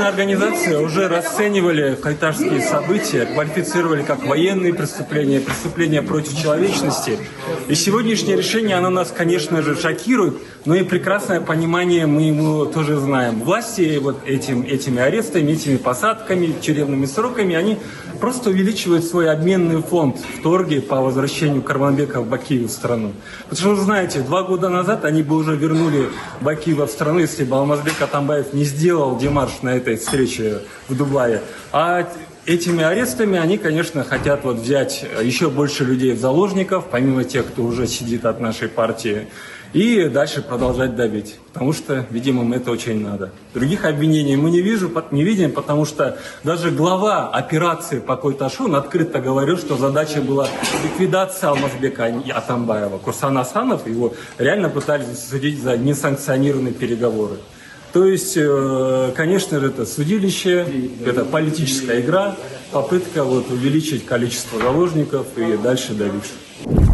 Международные организации уже расценивали кайтажские события, квалифицировали как военные преступления, преступления против человечности. И сегодняшнее решение, оно нас, конечно же, шокирует, но и прекрасное понимание мы ему тоже знаем. Власти вот этими арестами, этими посадками, тюремными сроками, они просто увеличивают свой обменный фонд в торге по возвращению Карманбека в Бакиев в страну. Потому что, вы знаете, 2 года назад они бы уже вернули Бакиева в страну, если бы Алмазбек Атамбаев не сделал демарш на этой встрече в Дубае. А этими арестами они, конечно, хотят вот взять еще больше людей в заложников, помимо тех, кто уже сидит от нашей партии, и дальше продолжать давить. Потому что, видимо, им это очень надо. Других обвинений мы не видим, потому что даже глава операции по Койташу, он открыто говорил, что задача была ликвидация Алмазбека Атамбаева. Курсан Асанов, его реально пытались засудить за несанкционированные переговоры. То есть, конечно же, это судилище, это политическая игра, попытка вот увеличить количество заложников и дальше давить.